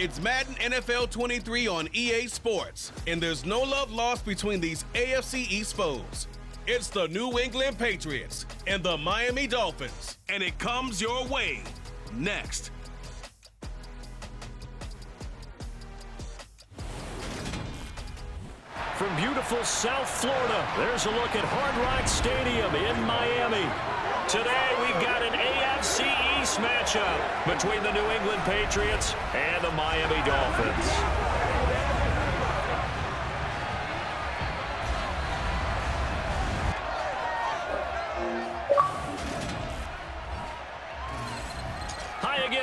It's Madden NFL 23 on EA Sports, and there's no love lost between these AFC East foes. It's the New England Patriots and the Miami Dolphins, and it comes your way next. From beautiful South Florida, there's a look at Hard Rock Stadium in Miami. Today, we've got an AFC East matchup between the New England Patriots and the Miami Dolphins.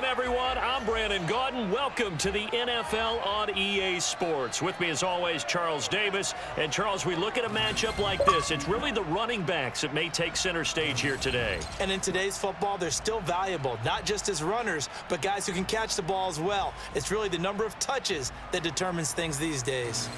Everyone, I'm Brandon Gaudin. Welcome to the NFL on EA Sports. With me, as always, Charles Davis. And, Charles, we look at a matchup like this. It's really the running backs that may take center stage here today. And in today's football, they're still valuable, not just as runners, but guys who can catch the ball as well. It's really the number of touches that determines things these days.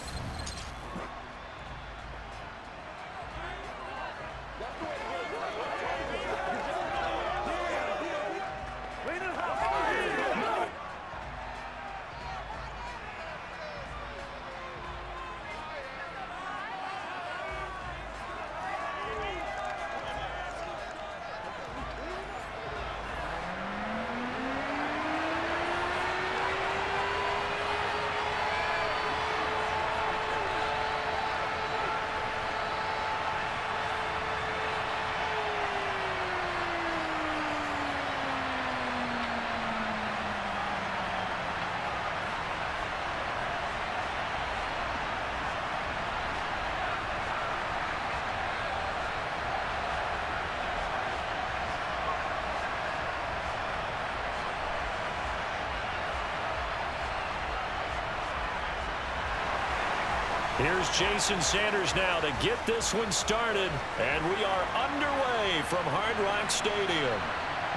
Here's Jason Sanders now to get this one started, and we are underway from Hard Rock Stadium.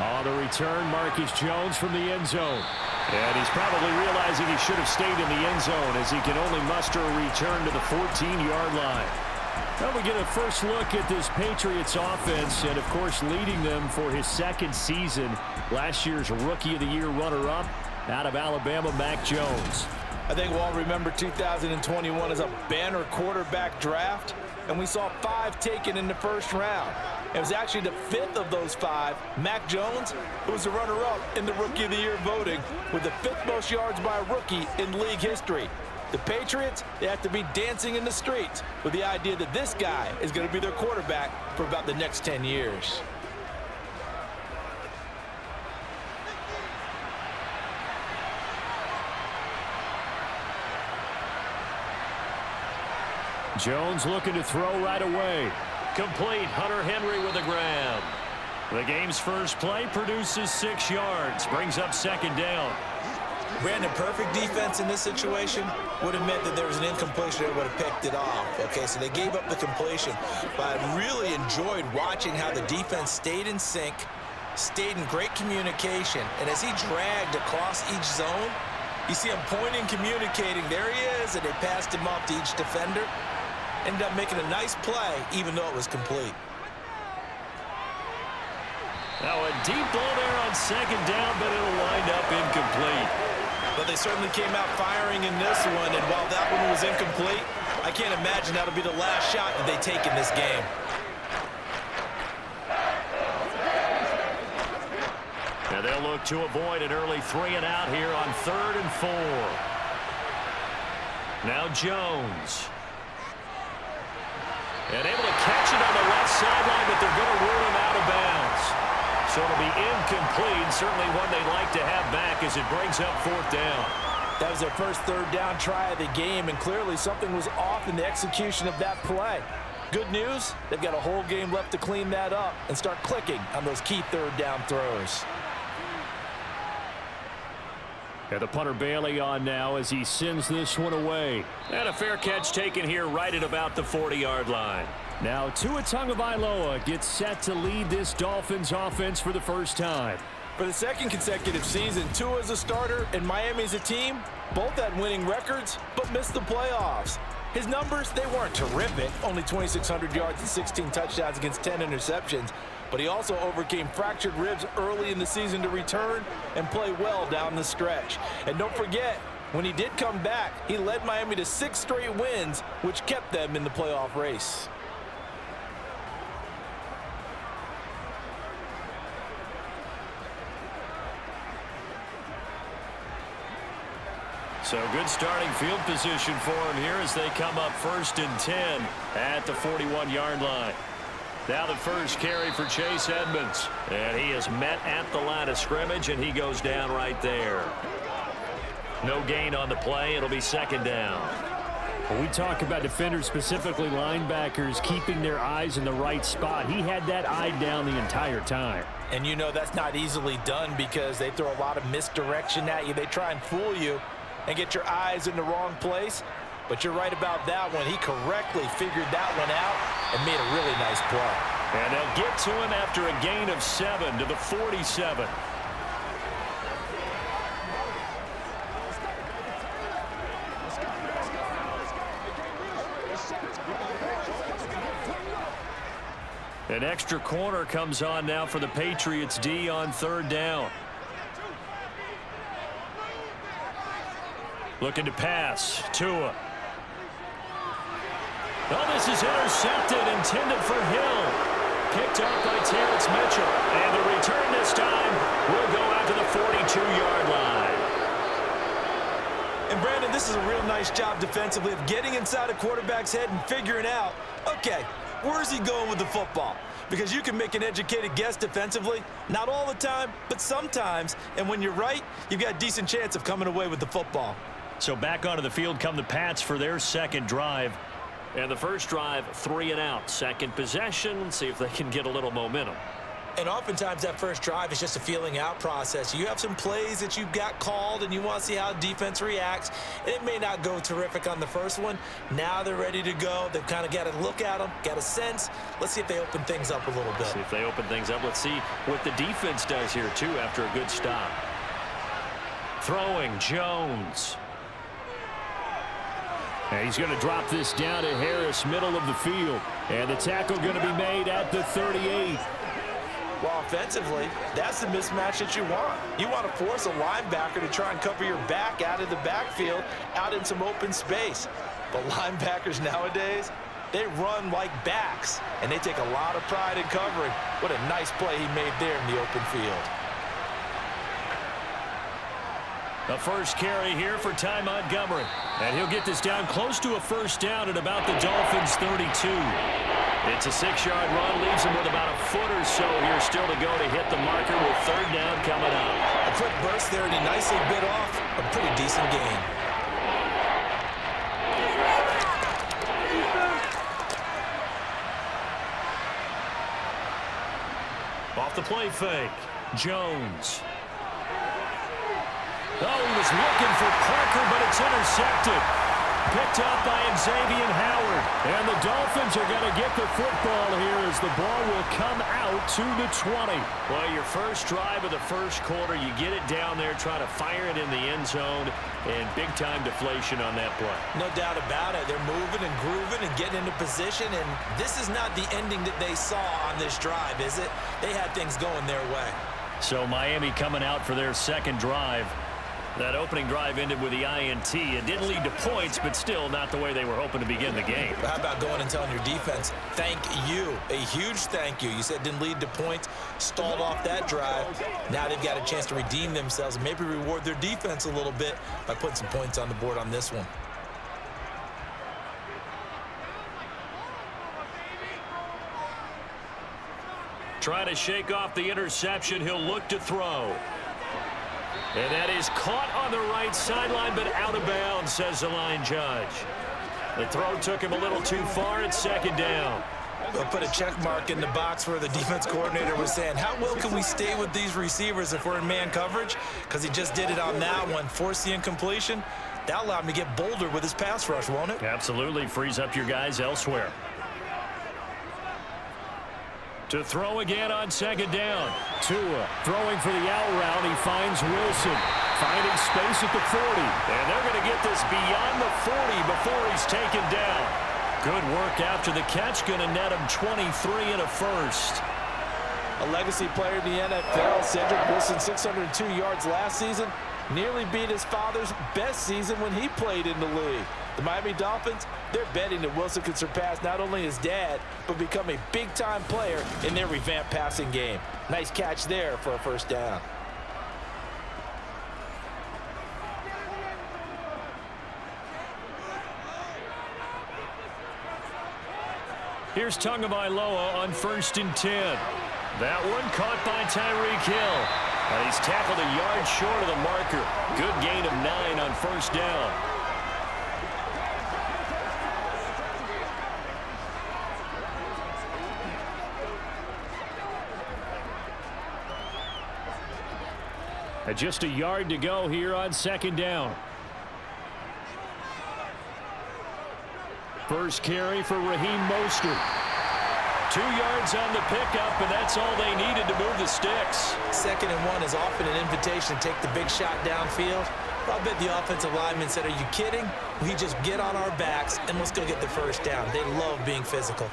On the return, Marcus Jones from the end zone. And he's probably realizing he should have stayed in the end zone as he can only muster a return to the 14-yard line. Well, we get a first look at this Patriots offense and, of course, leading them for his second season. Last year's Rookie of the Year runner-up out of Alabama, Mac Jones. I think we'll all remember 2021 as a banner quarterback draft, and we saw 5 taken in the first round. It was actually the 5th of those 5, Mac Jones, who was the runner-up in the Rookie of the Year voting with the 5th most yards by a rookie in league history. The Patriots, they have to be dancing in the streets with the idea that this guy is going to be their quarterback for about the next 10 years. Jones looking to throw right away. Complete. Hunter Henry with a grab. The game's first play produces 6 yards. Brings up second down. Brandon, perfect defense in this situation would have meant that there was an incompletion that would have picked it off. Okay, so they gave up the completion. But I really enjoyed watching how the defense stayed in sync, stayed in great communication. And as he dragged across each zone, you see him pointing, communicating. There he is, and they passed him off to each defender. Ended up making a nice play, even though it was complete. Now a deep ball there on second down, but it'll wind up incomplete. But they certainly came out firing in this one, and while that one was incomplete, I can't imagine that'll be the last shot that they take in this game. And they'll look to avoid an early 3-and-out here on 3rd and 4. Now Jones. And able to catch it on the left sideline, but they're going to rule him out of bounds. So it'll be incomplete, certainly one they'd like to have back as it brings up 4th down. That was their first 3rd down try of the game, and clearly something was off in the execution of that play. Good news, they've got a whole game left to clean that up and start clicking on those key 3rd down throws. And the punter Bailey on now as he sends this one away. And a fair catch taken here right at about the 40-yard line. Now Tua Tagovailoa gets set to lead this Dolphins offense for the first time. For the second consecutive season, Tua as a starter and Miami as a team, both had winning records, but missed the playoffs. His numbers, they weren't terrific, only 2,600 yards and 16 touchdowns against 10 interceptions. But he also overcame fractured ribs early in the season to return and play well down the stretch. And don't forget, When he did come back, he led Miami to 6 straight wins, which kept them in the playoff race. So good starting field position for him here as they come up 1st and 10 at the 41-yard line. Now the first carry for Chase Edmonds. And he is met at the line of scrimmage, and he goes down right there. No gain on the play. It'll be 2nd down. When we talk about defenders, specifically linebackers, keeping their eyes in the right spot, he had that eye down the entire time. And you know that's not easily done because they throw a lot of misdirection at you. They try and fool you and get your eyes in the wrong place. But you're right about that one. He correctly figured that one out and made a really nice play. And they'll get to him after a gain of 7 to the 47. An extra corner comes on now for the Patriots D on 3rd down. Looking to pass. Tua. Oh, this is intercepted, intended for Hill. Picked up by Terrence Mitchell. And the return this time will go out to the 42-yard line. And Brandon, this is a real nice job defensively of getting inside a quarterback's head and figuring out, okay, where's he going with the football? Because you can make an educated guess defensively, not all the time, but sometimes. And when you're right, you've got a decent chance of coming away with the football. So back onto the field come the Pats for their 2nd drive. And the first drive, 3 and out. 2nd possession, see if they can get a little momentum. And oftentimes that first drive is just a feeling out process. You have some plays that you've got called and you want to see how defense reacts. It may not go terrific on the first one. Now they're ready to go. They've kind of got to look at them, got a sense. Let's see if they open things up a little bit. See if they open things up. Let's see what the defense does here, too, after a good stop. Throwing, Jones. And he's going to drop this down to Harris, middle of the field. And the tackle going to be made at the 38. Well, offensively, that's the mismatch that you want. You want to force a linebacker to try and cover your back out of the backfield, out in some open space. But linebackers nowadays, they run like backs, and they take a lot of pride in covering. What a nice play he made there in the open field. The first carry here for Ty Montgomery. And he'll get this down close to a 1st down at about the Dolphins' 32. It's a 6-yard run, leaves him with about a foot or so here still to go to hit the marker with 3rd down coming up. A quick burst there, and he nicely bit off a pretty decent gain. Off the play fake, Jones. Oh, he was looking for Parker, but it's intercepted. Picked up by Xavier Howard. And the Dolphins are going to get the football here as the ball will come out to the 20. Well, your first drive of the first quarter, you get it down there, try to fire it in the end zone, and big-time deflation on that play. No doubt about it. They're moving and grooving and getting into position, and this is not the ending that they saw on this drive, is it? They had things going their way. So Miami coming out for their 2nd drive. That opening drive ended with the INT. It didn't lead to points, but still not the way they were hoping to begin the game. How about going and telling your defense, thank you, a huge thank you. You said didn't lead to points, stalled off that drive. Now they've got a chance to redeem themselves and maybe reward their defense a little bit by putting some points on the board on this one. Trying to shake off the interception. He'll look to throw. And that is caught on the right sideline, but out of bounds, says the line judge. The throw took him a little too far. It's 2nd down. They'll put a check mark in the box where the defense coordinator was saying, how well can we stay with these receivers if we're in man coverage? Because he just did it on that one, forced the incompletion. That'll allow him to get bolder with his pass rush, won't it? Absolutely. Frees up your guys elsewhere. To throw again on 2nd down. Tua throwing for the out route. He finds Wilson. Finding space at the 40. And they're going to get this beyond the 40 before he's taken down. Good work after the catch. Going to net him 23 and a first. A legacy player in the NFL. Cedric Wilson, 602 yards last season. nearly beat his father's best season when he played in the league. The Miami Dolphins, they're betting that Wilson could surpass not only his dad, but become a big-time player in their revamped passing game. Nice catch there for a first down. Here's Tagovailoa on 1st and 10. That one caught by Tyreek Hill. And he's tackled a yard short of the marker. Good gain of 9 on 1st down. And just a yard to go here on 2nd down. First carry for Raheem Mostert. 2 yards on the pickup, and that's all they needed to move the sticks. 2nd and 1 is often an invitation to take the big shot downfield. But I bet the offensive lineman said, are you kidding? We just get on our backs and let's go get the first down. They love being physical.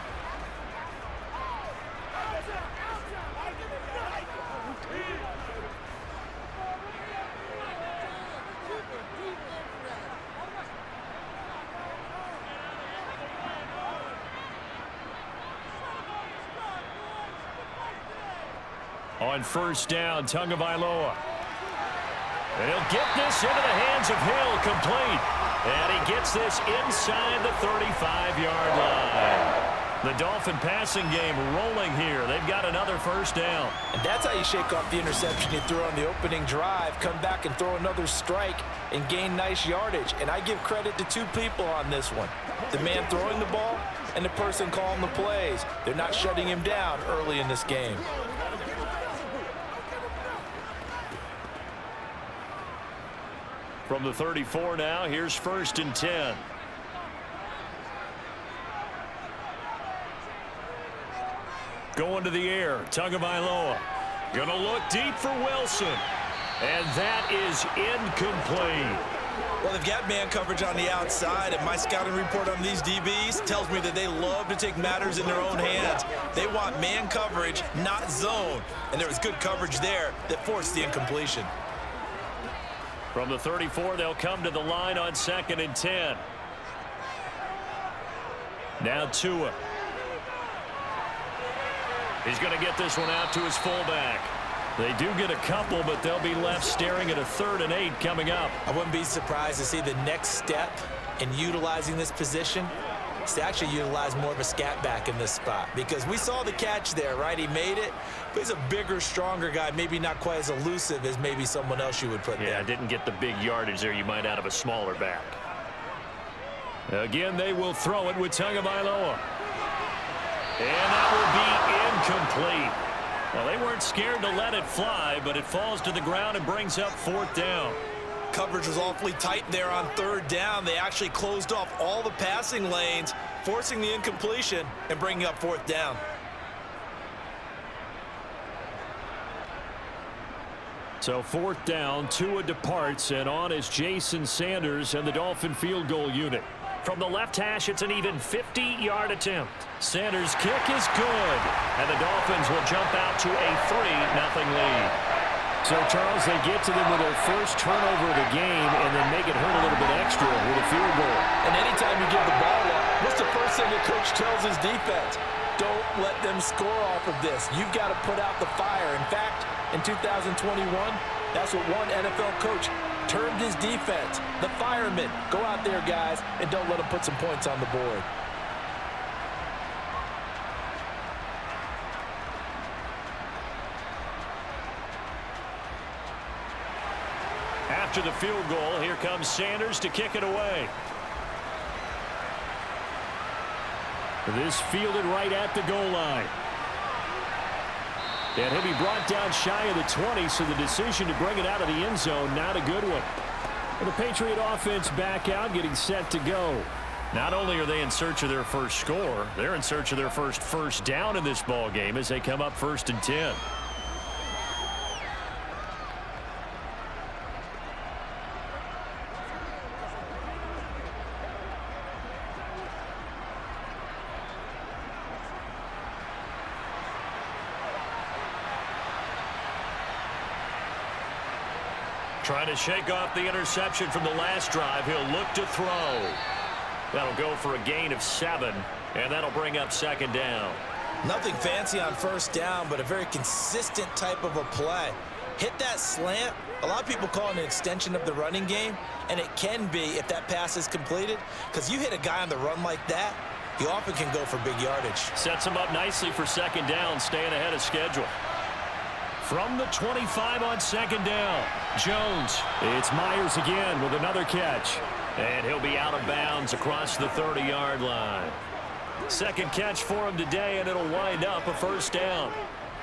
On 1st down, Tagovailoa. And he'll get this into the hands of Hill, complete. And he gets this inside the 35-yard line. The Dolphin passing game rolling here. They've got another first down. And that's how you shake off the interception you threw on the opening drive, come back and throw another strike and gain nice yardage. And I give credit to 2 people on this one. The man throwing the ball and the person calling the plays. They're not shutting him down early in this game. From the 34 now, here's 1st and 10. Going to the air, Tagovailoa. Gonna look deep for Wilson. And that is incomplete. Well, they've got man coverage on the outside, and my scouting report on these DBs tells me that they love to take matters in their own hands. They want man coverage, not zone. And there was good coverage there that forced the incompletion. From the 34, they'll come to the line on 2nd and 10. Now Tua. He's going to get this one out to his fullback. They do get a couple, but they'll be left staring at a 3rd and 8 coming up. I wouldn't be surprised to see the next step in utilizing this position is to actually utilize more of a scat back in this spot, because we saw the catch there, right? He made it, but he's a bigger, stronger guy, maybe not quite as elusive as maybe someone else you would put there. Yeah, didn't get the big yardage there you might out of a smaller back. Again, they will throw it with Tagovailoa. And that will be incomplete. Well, they weren't scared to let it fly, but it falls to the ground and brings up 4th down. Coverage was awfully tight there on 3rd down. They actually closed off all the passing lanes, forcing the incompletion and bringing up 4th down. So 4th down, Tua departs, and on is Jason Sanders and the Dolphin field goal unit. From the left hash, it's an even 50-yard attempt. Sanders' kick is good, and the Dolphins will jump out to a 3-0 lead. So, Charles, they get to them with their first turnover of the game and then make it hurt a little bit extra with a field goal. And anytime you give the ball up, what's the first thing the coach tells his defense? Don't let them score off of this. You've got to put out the fire. In fact, in 2021, that's what one NFL coach termed his defense, the firemen. Go out there, guys, and don't let them put some points on the board. After the field goal, here comes Sanders to kick it away. This fielded right at the goal line. And he'll be brought down shy of the 20, so the decision to bring it out of the end zone, not a good one. And the Patriot offense back out, getting set to go. Not only are they in search of their first score, they're in search of their first down in this ball game as they come up 1st and 10. Trying to shake off the interception from the last drive. He'll look to throw. That'll go for a gain of 7, and that'll bring up second down. Nothing fancy on first down, but a very consistent type of a play. Hit that slant. A lot of people call it an extension of the running game, and it can be if that pass is completed, because you hit a guy on the run like that, you often can go for big yardage. Sets him up nicely for second down, staying ahead of schedule. From the 25 on second down, Jones. It's Myers again with another catch. And he'll be out of bounds across the 30-yard line. Second catch for him today, and it'll wind up a first down.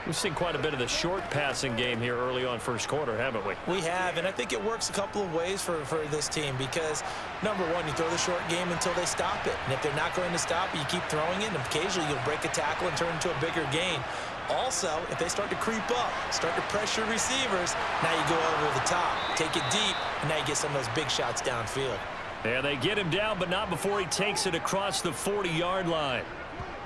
We've seen quite a bit of the short passing game here early on first quarter, haven't we? We have, and I think it works a couple of ways for this team because, number one, you throw the short game until they stop it. And if they're not going to stop it, you keep throwing it, and occasionally you'll break a tackle and turn into a bigger gain. Also, if they start to creep up, start to pressure receivers, now you go over the top, take it deep, and now you get some of those big shots downfield. And they get him down, but not before he takes it across the 40-yard line.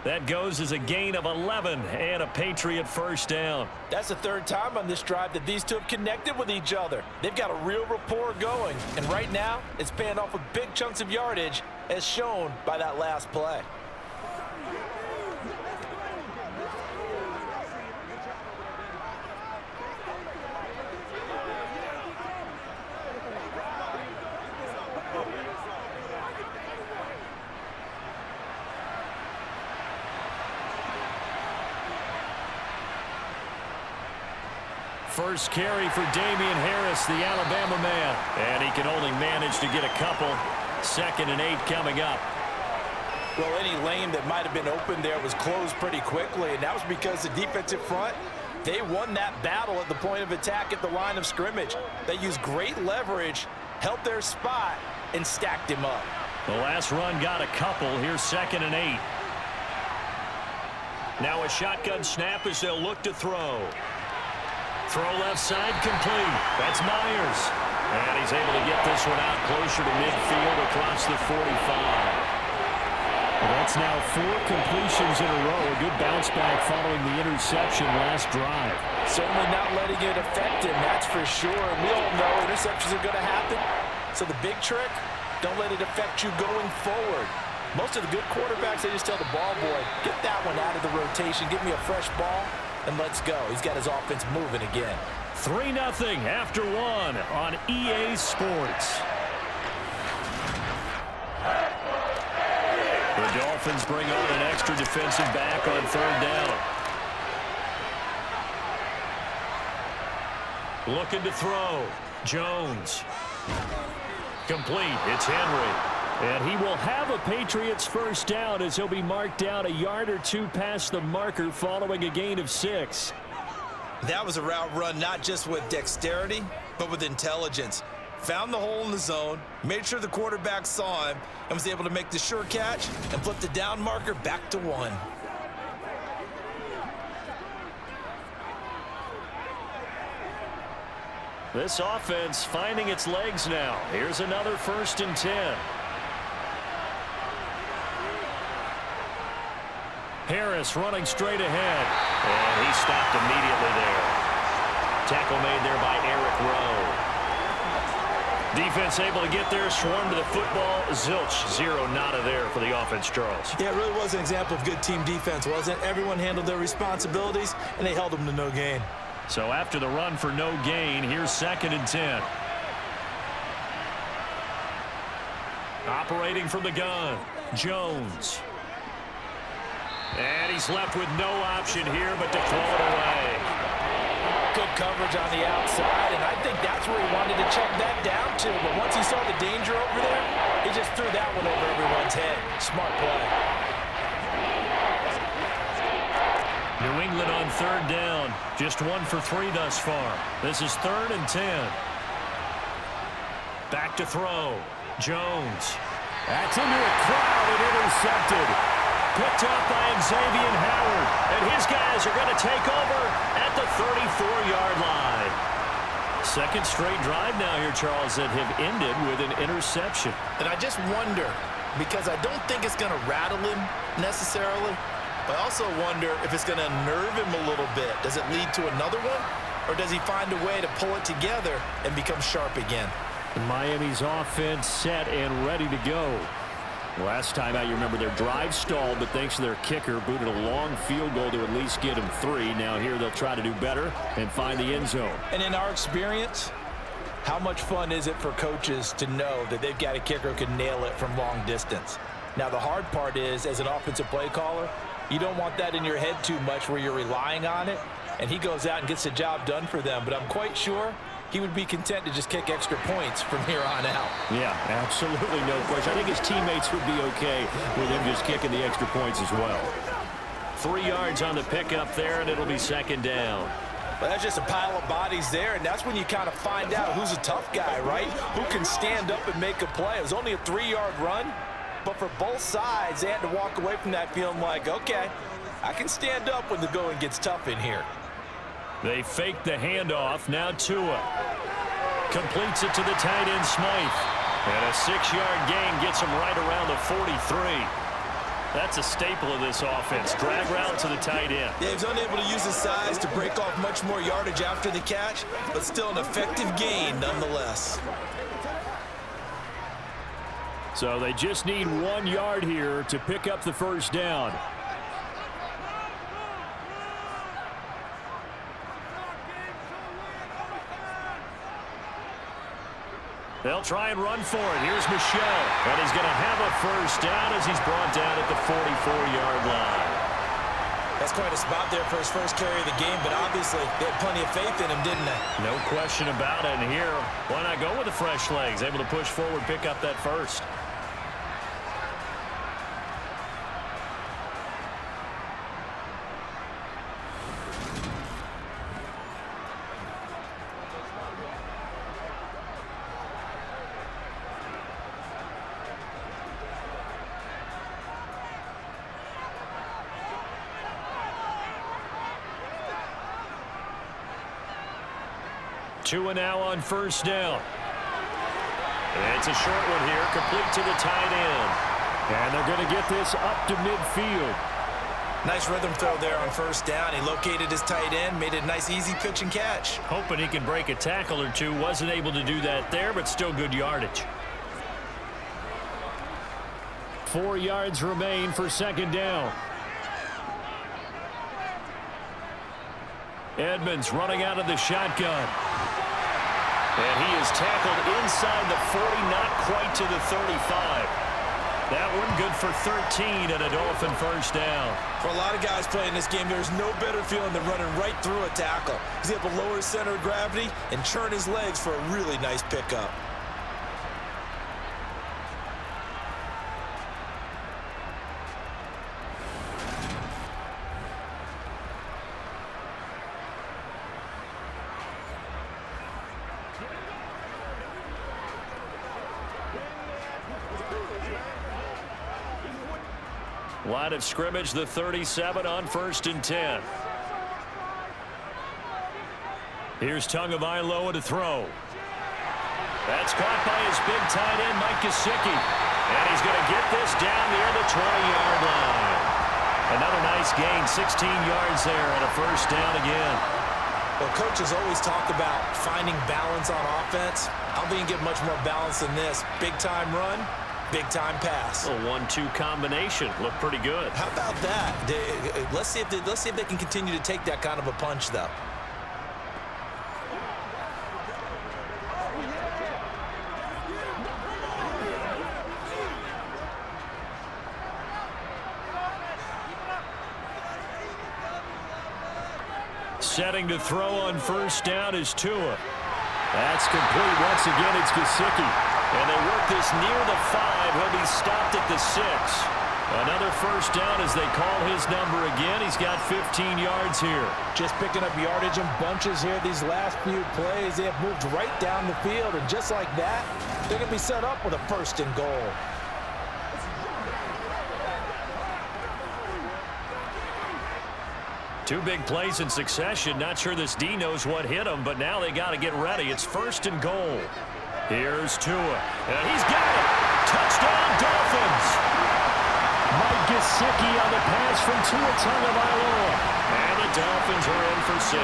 That goes as a gain of 11 and a Patriot first down. That's the third time on this drive that these two have connected with each other. They've got a real rapport going, and right now it's paying off with big chunks of yardage as shown by that last play. First carry for Damian Harris, the Alabama man. And he can only manage to get a couple. 2nd and 8 coming up. Well, any lane that might have been open there was closed pretty quickly, and that was because the defensive front, they won that battle at the point of attack at the line of scrimmage. They used great leverage, held their spot, and stacked him up. The last run got a couple. Here's 2nd and 8. Now a shotgun snap as they'll look to throw. Throw left side complete. That's Myers. And he's able to get this one out closer to midfield across the 45. Well, that's now 4 completions in a row. A good bounce back following the interception last drive. Certainly not letting it affect him, that's for sure. And we all know interceptions are going to happen. So the big trick, don't let it affect you going forward. Most of the good quarterbacks, they just tell the ball boy, get that one out of the rotation, give me a fresh ball, and let's go. He's got his offense moving again. 3-0 after 1 on EA Sports. The Dolphins bring on an extra defensive back on 3rd down. Looking to throw. Jones. Complete. It's Henry. And he will have a Patriots first down as he'll be marked down a yard or 2 past the marker following a gain of 6. That was a route run not just with dexterity, but with intelligence. Found the hole in the zone, made sure the quarterback saw him, and was able to make the sure catch and flip the down marker back to 1. This offense finding its legs now. Here's another 1st and 10. Harris running straight ahead. And he stopped immediately there. Tackle made there by Eric Rowe. Defense able to get there, swarm to the football. Zilch, 0, nada there for the offense, Charles. Yeah, it really was an example of good team defense, wasn't it? Everyone handled their responsibilities, and they held them to no gain. So after the run for no gain, here's 2nd and 10. Operating from the gun, Jones. And he's left with no option here but to throw it away. Good coverage on the outside, and I think that's where he wanted to check that down to. But once he saw the danger over there, he just threw that one over everyone's head. Smart play. New England on 3rd down. Just 1 for 3 thus far. This is 3rd and 10. Back to throw. Jones. That's into a crowd and intercepted. Picked up by Xavier Howard. And his guys are going to take over at the 34-yard line. 2nd straight drive now here, Charles, that have ended with an interception. And I just wonder, because I don't think it's going to rattle him necessarily, but I also wonder if it's going to unnerve him a little bit. Does it lead to another one? or does he find a way to pull it together and become sharp again? Miami's offense set and ready to go. Last time out, you remember their drive stalled, but thanks to their kicker, booted a long field goal to at least get them 3. Now here they'll try to do better and find the end zone. And in our experience, how much fun is it for coaches to know that they've got a kicker who can nail it from long distance? Now, the hard part is, as an offensive play caller, you don't want that in your head too much where you're relying on it, and he goes out and gets the job done for them. But I'm quite sure he would be content to just kick extra points from here on out. Yeah, absolutely no question. I think his teammates would be okay with him just kicking the extra points as well. 3 yards on the pickup there, and it'll be second down. Well, that's just a pile of bodies there, and that's when you kind of find out who's a tough guy, right? Who can stand up and make a play. It was only a 3-yard run, but for both sides, they had to walk away from that feeling like, okay, I can stand up when the going gets tough in here. They fake the handoff. Now Tua completes it to the tight end, Smythe. And a 6-yard gain gets him right around the 43. That's a staple of this offense. Drag route to the tight end. Yeah, he's unable to use his size to break off much more yardage after the catch, but still an effective gain nonetheless. So they just need 1 yard here to pick up the first down. They'll try and run for it. Here's Michelle. And he's going to have a first down as he's brought down at the 44-yard line. That's quite a spot there for his first carry of the game, but obviously they had plenty of faith in him, didn't they? No question about it. And here, why not go with the fresh legs? Able to push forward, pick up that first. Tua now on first down. It's a short one here, complete to the tight end. And they're going to get this up to midfield. Nice rhythm throw there on first down. He located his tight end, made it a nice easy pitch and catch. Hoping he can break a tackle or two. Wasn't able to do that there, but still good yardage. 4 yards remain for second down. Edmonds running out of the shotgun. And he is tackled inside the 40, not quite to the 35. That one good for 13 and a Dolphin first down. For a lot of guys playing this game, there's no better feeling than running right through a tackle. He's able to lower his center of gravity and churn his legs for a really nice pickup. Line of scrimmage, the 37 on 1st and 10. Here's Tagovailoa to throw. That's caught by his big tight end, Mike Gesicki. And he's going to get this down near the 20-yard line. Another nice gain, 16 yards there, and a first down again. Well, coaches always talk about finding balance on offense. I don't think you get much more balance than this. Big-time run, big-time pass. A 1-2 combination. Looked pretty good. How about that? Let's see if they can continue to take that kind of a punch, though. Setting to throw on first down is Tua. That's complete. Once again, it's Gesicki. And they work this near the 5. He'll be stopped at the 6. Another first down as they call his number again. He's got 15 yards here. Just picking up yardage in bunches here these last few plays. They have moved right down the field, and just like that, they're going to be set up with a 1st and goal. Two big plays in succession. Not sure this D knows what hit him, but now they got to get ready. It's 1st and goal. Here's Tua. And he's got it. Touchdown, Dolphins. Mike Gesicki on the pass from Tua Tagovailoa. And the Dolphins are in for 6.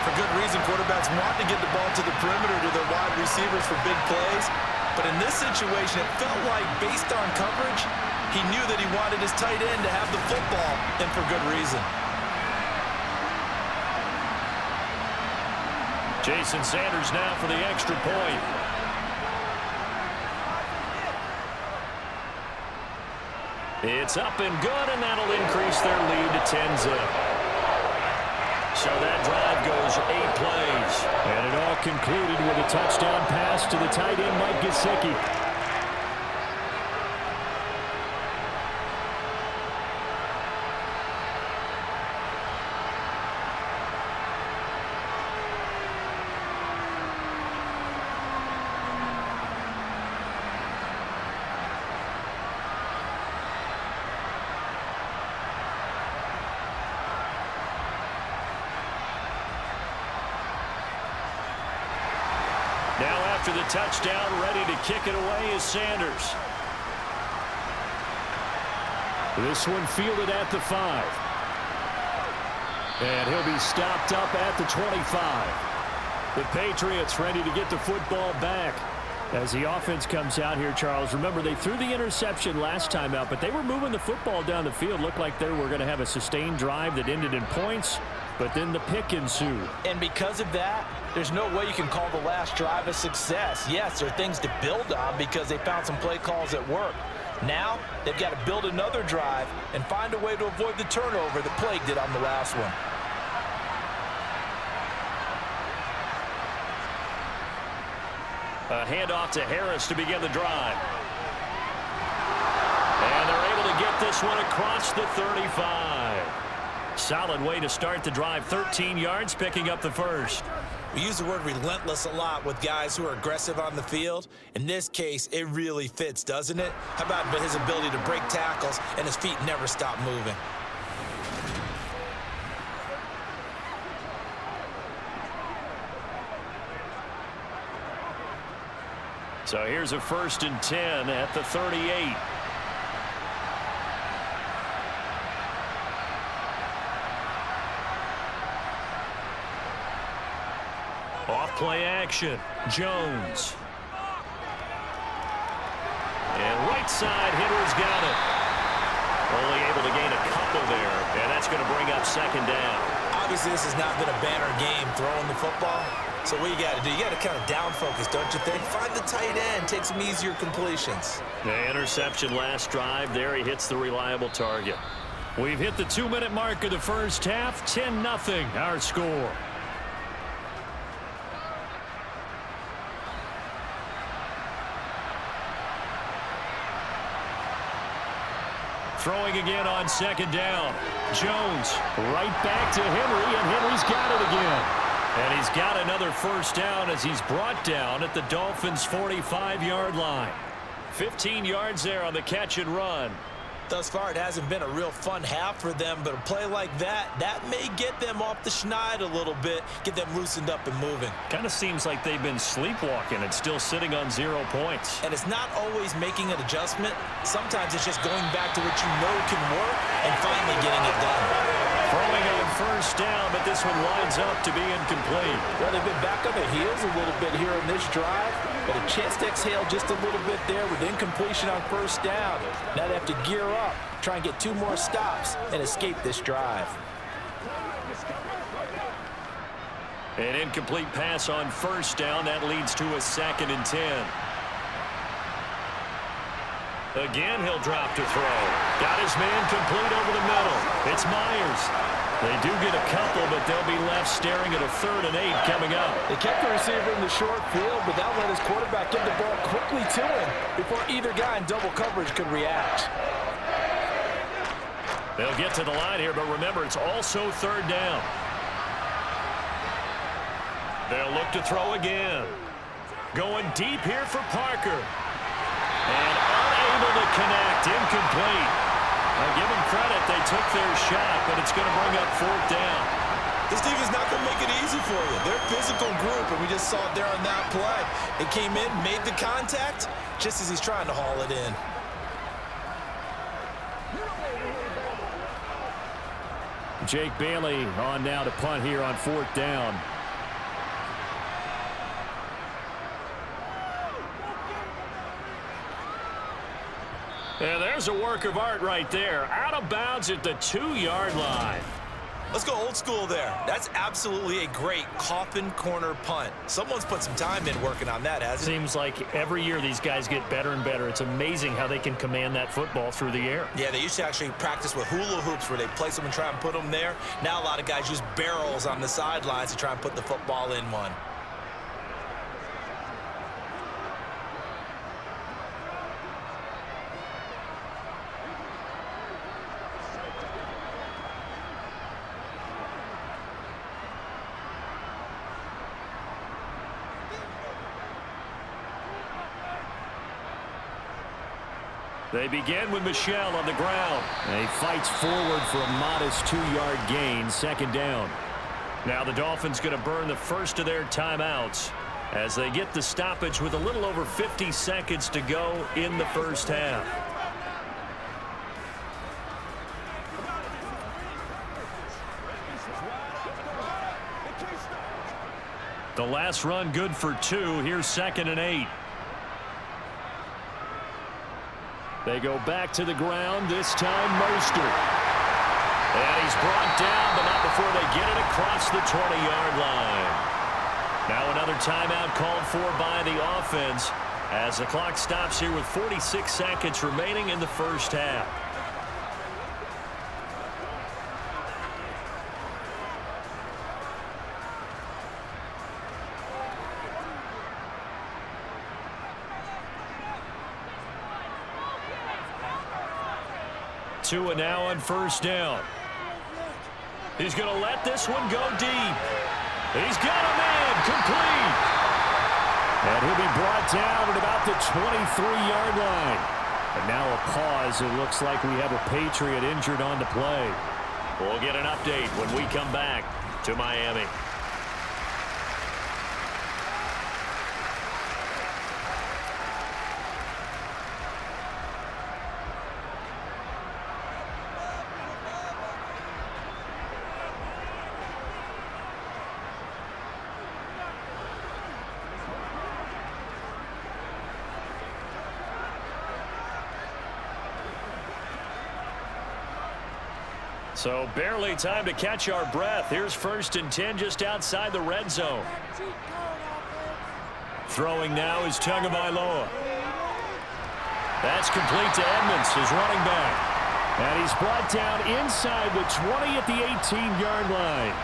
For good reason, quarterbacks want to get the ball to the perimeter to their wide receivers for big plays. But in this situation, it felt like, based on coverage, he knew that he wanted his tight end to have the football, and for good reason. Jason Sanders now for the extra point. It's up and good, and that'll increase their lead to 10-zip. So that drive goes 8 plays. And it all concluded with a touchdown pass to the tight end, Mike Gesicki. Now after the touchdown, ready to kick it away is Sanders. This one fielded at the 5. And he'll be stopped up at the 25. The Patriots ready to get the football back. As the offense comes out here, Charles, remember they threw the interception last time out, but they were moving the football down the field. Looked like they were going to have a sustained drive that ended in points, but then the pick ensued. And because of that, there's no way you can call the last drive a success. Yes, there are things to build on because they found some play calls that work. Now, they've got to build another drive and find a way to avoid the turnover that plagued it on the last one. A handoff to Harris to begin the drive. And they're able to get this one across the 35. Solid way to start the drive. 13 yards, picking up the first. We use the word relentless a lot with guys who are aggressive on the field. In this case, it really fits, doesn't it? How about his ability to break tackles and his feet never stop moving? So here's a 1st and 10 at the 38. Off play action. Jones. And right side, Hitter's got it. Only able to gain a couple there, and that's going to bring up 2nd down. Obviously, this has not been a banner game throwing the football. So what you got to do, you got to kind of down focus, don't you think? Find the tight end, take some easier completions. The interception last drive. There he hits the reliable target. We've hit the 2-minute mark of the first half. 10-0 our score. Throwing again on 2nd down. Jones right back to Henry, and Henry's got it again. And he's got another 1st down as he's brought down at the Dolphins' 45-yard line. 15 yards there on the catch and run. Thus far, it hasn't been a real fun half for them, but a play like that may get them off the schneid a little bit, get them loosened up and moving. Kind of seems like they've been sleepwalking and still sitting on 0 points. And it's not always making an adjustment. Sometimes it's just going back to what you know can work and finally getting it done. Throwing on 1st down, but this one lines up to be incomplete. Well, they've been back on their heels a little bit here in this drive, but a chance to exhale just a little bit there with incompletion on 1st down. Now they have to gear up, try and get 2 more stops, and escape this drive. An incomplete pass on 1st down. That leads to a 2nd and 10. Again, he'll drop to throw. Got his man complete over the middle. It's Myers. They do get a couple, but they'll be left staring at a 3rd and 8 coming up. They kept the receiver in the short field, but that let his quarterback get the ball quickly to him before either guy in double coverage could react. They'll get to the line here, but remember, it's also 3rd down. They'll look to throw again. Going deep here for Parker. And unable to connect, incomplete. I give them credit, they took their shot, but it's going to bring up 4th down. This defense is not going to make it easy for you. They're a physical group, and we just saw it there on that play. It came in, made the contact, just as he's trying to haul it in. Jake Bailey on now to punt here on 4th down. was a work of art right there. Out of bounds at the 2-yard line. Let's go old school there. That's absolutely a great coffin corner punt. Someone's put some time in working on that, hasn't it? Seems like every year these guys get better and better. It's amazing how they can command that football through the air. Yeah, they used to actually practice with hula hoops where they place them and try and put them there. Now a lot of guys use barrels on the sidelines to try and put the football in one. They begin with Michel on the ground. And he fights forward for a modest 2-yard gain, second down. Now the Dolphins going to burn the first of their timeouts as they get the stoppage with a little over 50 seconds to go in the first half. The last run good for 2. Here's 2nd and 8. They go back to the ground, this time Mostert. And he's brought down, but not before they get it across the 20-yard line. Now another timeout called for by the offense as the clock stops here with 46 seconds remaining in the first half. Tua now on first down. He's going to let this one go deep. He's got a man complete. And he'll be brought down at about the 23-yard line. And now a pause. It looks like we have a Patriot injured on the play. We'll get an update when we come back to Miami. So barely time to catch our breath. Here's 1st and 10 just outside the red zone. Throwing now is Tagovailoa. That's complete to Edmonds, his running back. And he's brought down inside the 20 at the 18-yard line.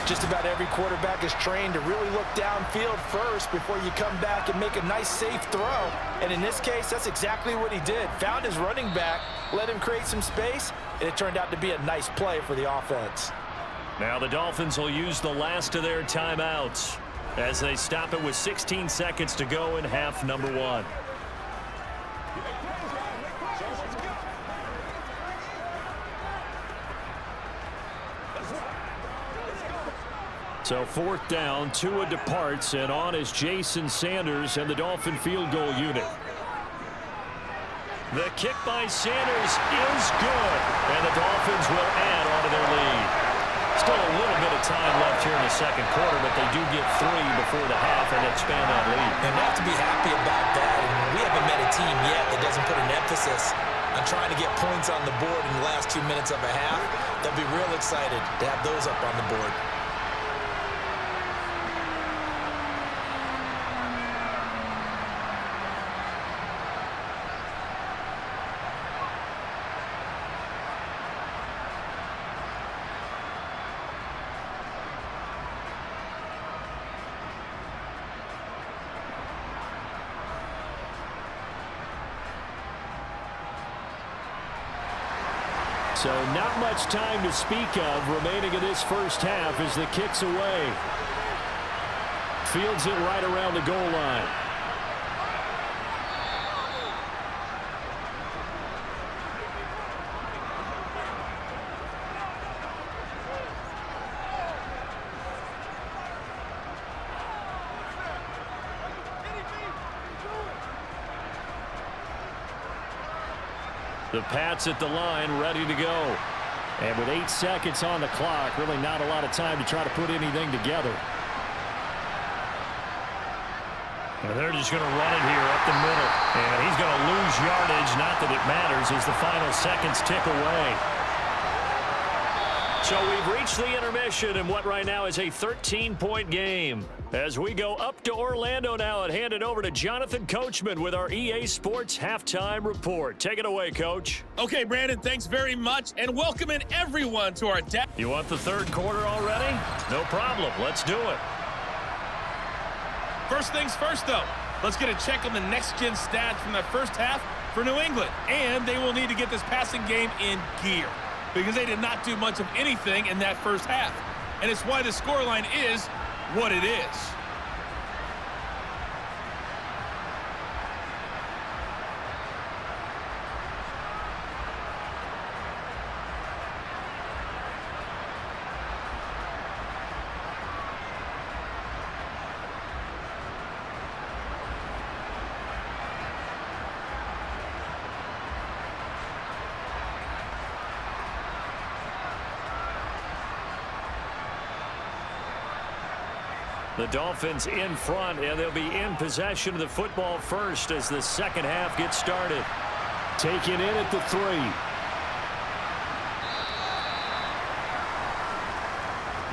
Just about every quarterback is trained to really look downfield first before you come back and make a nice, safe throw. And in this case, that's exactly what he did. Found his running back, let him create some space, and it turned out to be a nice play for the offense. Now the Dolphins will use the last of their timeouts as they stop it with 16 seconds to go in half number 1. So 4th down, Tua departs, and on is Jason Sanders and the Dolphin field goal unit. The kick by Sanders is good, and the Dolphins will add on to their lead. Still a little bit of time left here in the second quarter, but they do get 3 before the half and expand that lead. And they have to be happy about that. And we haven't met a team yet that doesn't put an emphasis on trying to get points on the board in the last 2 minutes of a half. They'll be real excited to have those up on the board. So not much time to speak of remaining in this first half as the kick's away. Fields it right around the goal line. The Pats at the line, ready to go. And with 8 seconds on the clock, really not a lot of time to try to put anything together. And they're just going to run it here up the middle. And he's going to lose yardage. Not that it matters as the final seconds tick away. So we've reached the intermission in what right now is a 13-point game. As we go up to Orlando now and hand it over to Jonathan Coachman with our EA Sports Halftime Report. Take it away, Coach. Okay, Brandon, thanks very much, and welcome in everyone to our You want the third quarter already? No problem. Let's do it. First things first, though. Let's get a check on the next-gen stats from that first half for New England. And they will need to get this passing game in gear because they did not do much of anything in that first half. And it's why the scoreline is what it is. The Dolphins in front, and they'll be in possession of the football first as the second half gets started. Taken in at the 3.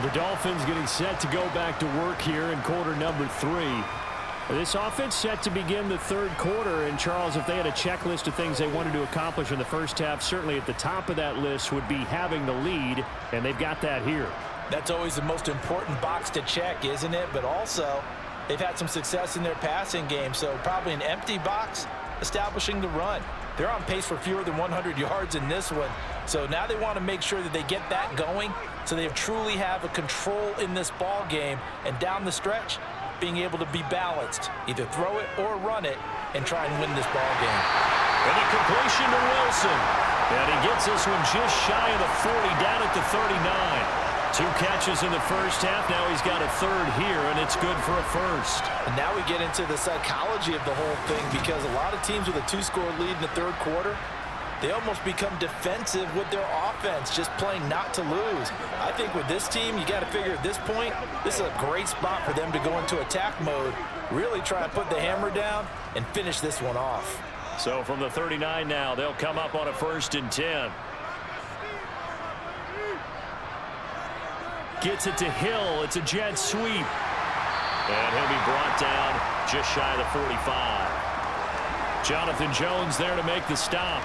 The Dolphins getting set to go back to work here in quarter number 3. This offense set to begin the third quarter, and Charles, if they had a checklist of things they wanted to accomplish in the first half, certainly at the top of that list would be having the lead, and they've got that here. That's always the most important box to check, isn't it? But also, they've had some success in their passing game, so probably an empty box establishing the run. They're on pace for fewer than 100 yards in this one, so now they want to make sure that they get that going so they truly have a control in this ball game, and down the stretch, being able to be balanced, either throw it or run it, and try and win this ball game. And a completion to Wilson. And he gets this one just shy of the 40, down at the 39. 2 catches in the first half. Now he's got a third here, and it's good for a first. And now we get into the psychology of the whole thing because a lot of teams with a 2-score lead in the third quarter, they almost become defensive with their offense, just playing not to lose. I think with this team, you got to figure at this point, this is a great spot for them to go into attack mode, really try and put the hammer down and finish this one off. So from the 39 now, they'll come up on a 1st and 10. Gets it to Hill. It's a jet sweep. And he'll be brought down just shy of the 45. Jonathan Jones there to make the stop.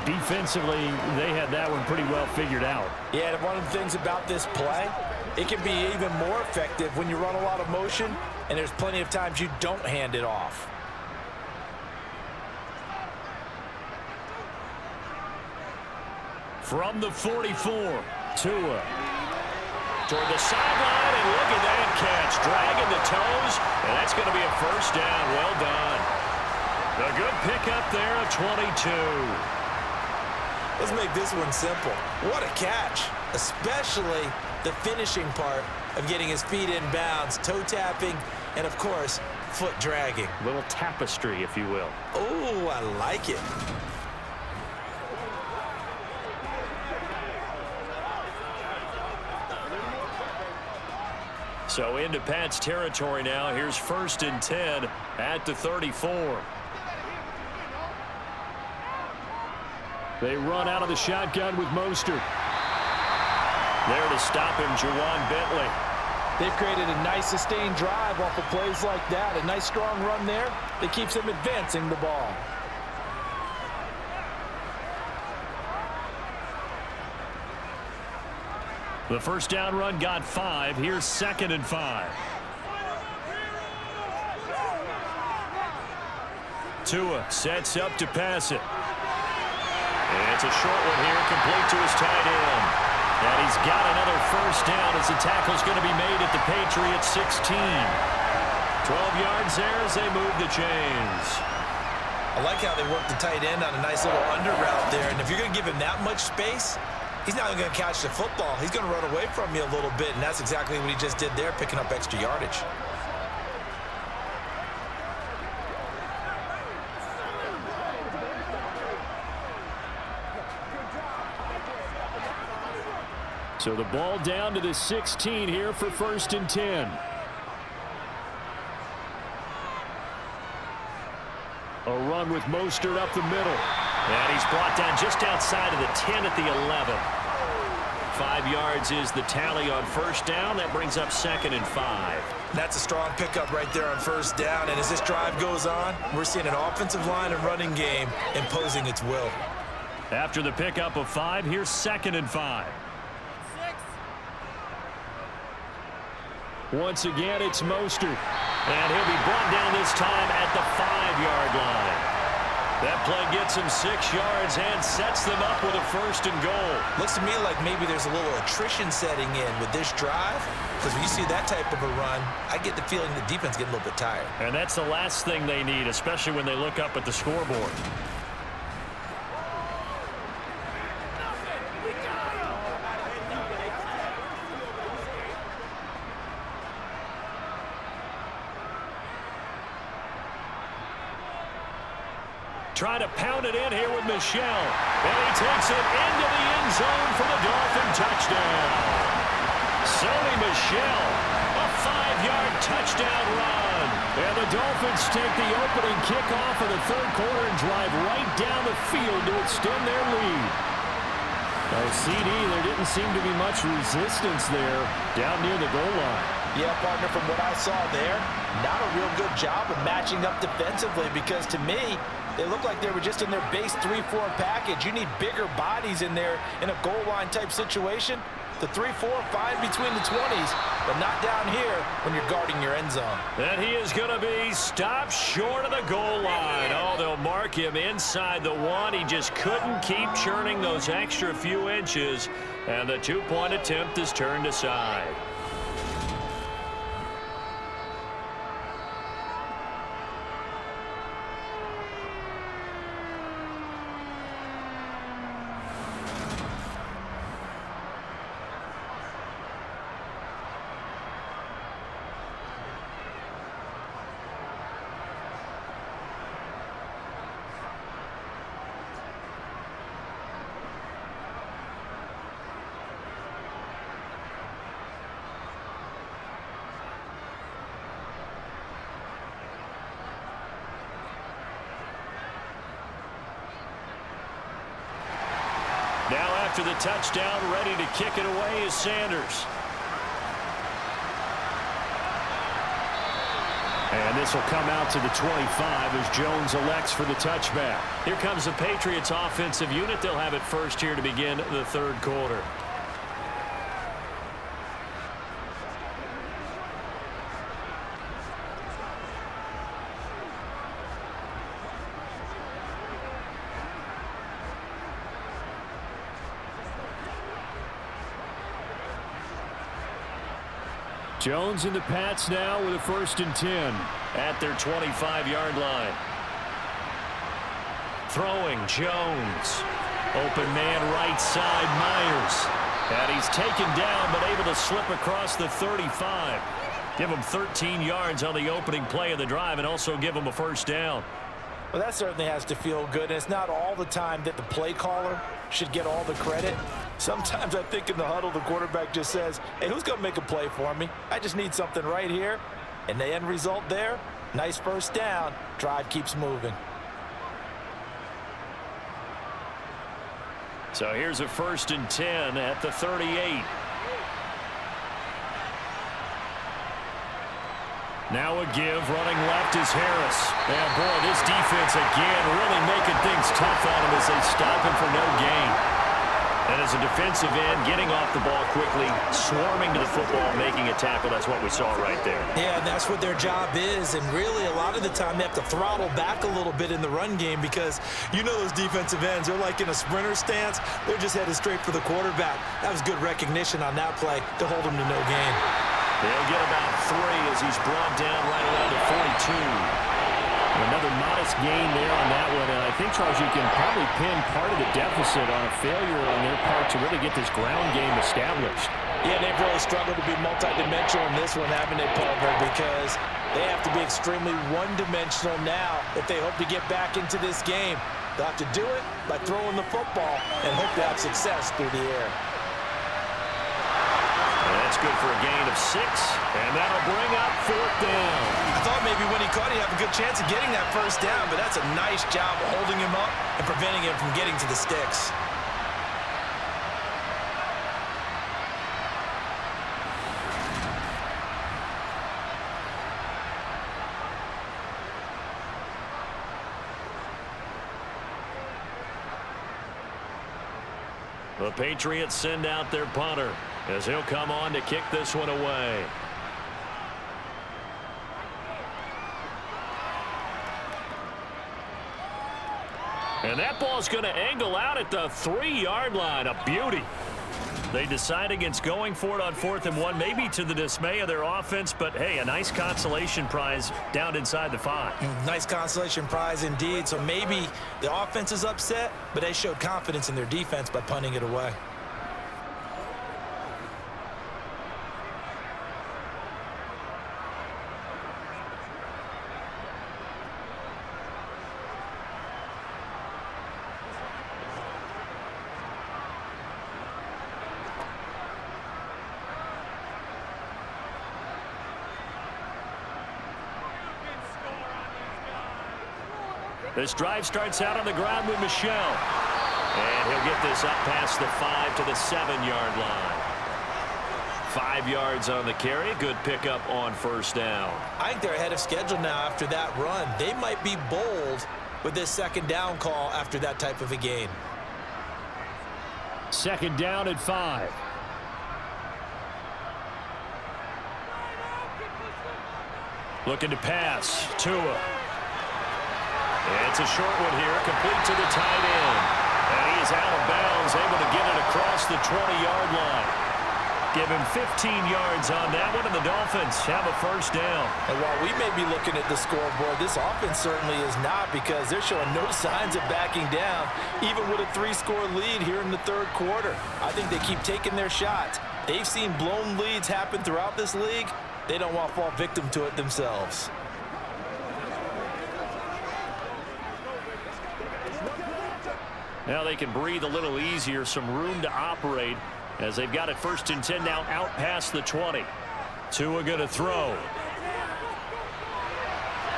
Defensively, they had that one pretty well figured out. Yeah, and one of the things about this play, it can be even more effective when you run a lot of motion, and there's plenty of times you don't hand it off. From the 44, Tua. Toward the sideline, and look at that catch. Dragging the toes, and that's going to be a first down. Well done. A good pickup there, a 22. Let's make this one simple. What a catch, especially the finishing part of getting his feet in bounds, toe tapping, and, of course, foot dragging. Little tapestry, if you will. Oh, I like it. So into Pat's territory now. Here's 1st and 10 at the 34. They run out of the shotgun with Mostert. There to stop him, Juwan Bentley. They've created a nice sustained drive off of plays like that. A nice strong run there that keeps them advancing the ball. The first down run got 5. Here's 2nd and 5. Tua sets up to pass it. And it's a short one here, complete to his tight end. And he's got another first down as the tackle's going to be made at the Patriots 16. 12 yards there as they move the chains. I like how they work the tight end on a nice little under route there. And if you're going to give him that much space, he's not going to catch the football. He's going to run away from you a little bit, and that's exactly what he just did there, picking up extra yardage. So the ball down to the 16 here for 1st and 10. down with Mostert up the middle. And he's brought down just outside of the 10 at the 11. 5 yards is the tally on first down. That brings up 2nd and 5. That's a strong pickup right there on first down. And as this drive goes on, we're seeing an offensive line and running game imposing its will. After the pickup of 5, here's 2nd and 5. Once again, it's Mostert. And he'll be brought down this time at the 5-yard line. That play gets him 6 yards and sets them up with a 1st and goal. Looks to me like maybe there's a little attrition setting in with this drive, because when you see that type of a run, I get the feeling the defense getting a little bit tired. And that's the last thing they need, especially when they look up at the scoreboard. Trying to pound it in here with Michel. And he takes it into the end zone for the Dolphin touchdown. Sony Michel, a 5-yard touchdown run. And the Dolphins take the opening kickoff of the 3rd quarter and drive right down the field to extend their lead. Now, CD, there didn't seem to be much resistance there down near the goal line. Yeah, partner, from what I saw there, not a real good job of matching up defensively, because to me, they look like they were just in their base 3-4 package. You need bigger bodies in there in a goal line type situation. The 3-4 fine between the 20s, but not down here when you're guarding your end zone. And he is going to be stopped short of the goal line. Oh, they'll mark him inside the 1. He just couldn't keep churning those extra few inches, and the 2-point attempt is turned aside. Now after the touchdown, ready to kick it away is Sanders. And this will come out to the 25 as Jones elects for the touchback. Here comes the Patriots offensive unit. They'll have it first here to begin the 3rd quarter. Jones and the Pats now with a 1st and 10 at their 25-yard line. Throwing Jones. Open man right side, Myers. And he's taken down but able to slip across the 35. Give him 13 yards on the opening play of the drive and also give him a 1st down. Well, that certainly has to feel good. And it's not all the time that the play caller should get all the credit. Sometimes I think in the huddle, the quarterback just says, hey, who's going to make a play for me? I just need something right here. And the end result there, nice 1st down. Drive keeps moving. So here's a 1st and 10 at the 38. Now a give, running left is Harris. And boy, this defense again really making things tough on him as they stop him for no gain. And as a defensive end, getting off the ball quickly, swarming to the football, making a tackle, that's what we saw right there. Yeah, and that's what their job is. And really, a lot of the time, they have to throttle back a little bit in the run game, because you know those defensive ends, they're like in a sprinter stance. They're just headed straight for the quarterback. That was good recognition on that play to hold him to no gain. They'll get about 3 as he's brought down right around the 42. Another modest gain there on that one, and I think, Charles, you can probably pin part of the deficit on a failure on their part to really get this ground game established. Yeah, they've really struggled to be multidimensional in this one, haven't they, Pulver? Because they have to be extremely one-dimensional now if they hope to get back into this game. They'll have to do it by throwing the football and hope to have success through the air. That's good for a gain of 6, and that'll bring up 4th down. I thought maybe when he caught, he'd have a good chance of getting that first down, but that's a nice job of holding him up and preventing him from getting to the sticks. The Patriots send out their punter as he'll come on to kick this one away. And that ball's going to angle out at the 3-yard line. A beauty. They decide against going for it on 4th and 1, maybe to the dismay of their offense, but hey, a nice consolation prize down inside the 5. Nice consolation prize indeed. So maybe the offense is upset, but they showed confidence in their defense by punting it away. This drive starts out on the ground with Michel. And he'll get this up past the 5 to the 7-yard line. 5 yards on the carry. Good pickup on 1st down. I think they're ahead of schedule now after that run. They might be bold with this 2nd down call after that type of a gain. 2nd down at 5. Looking to pass. Tua. It's a short one here, complete to the tight end. And he's out of bounds, able to get it across the 20-yard line. Give him 15 yards on that one, and the Dolphins have a 1st down. And while we may be looking at the scoreboard, this offense certainly is not, because they're showing no signs of backing down, even with a 3-score lead here in the 3rd quarter. I think they keep taking their shots. They've seen blown leads happen throughout this league. They don't want to fall victim to it themselves. Now they can breathe a little easier, some room to operate as they've got it 1st and 10 now out past the 20. Tua going to throw.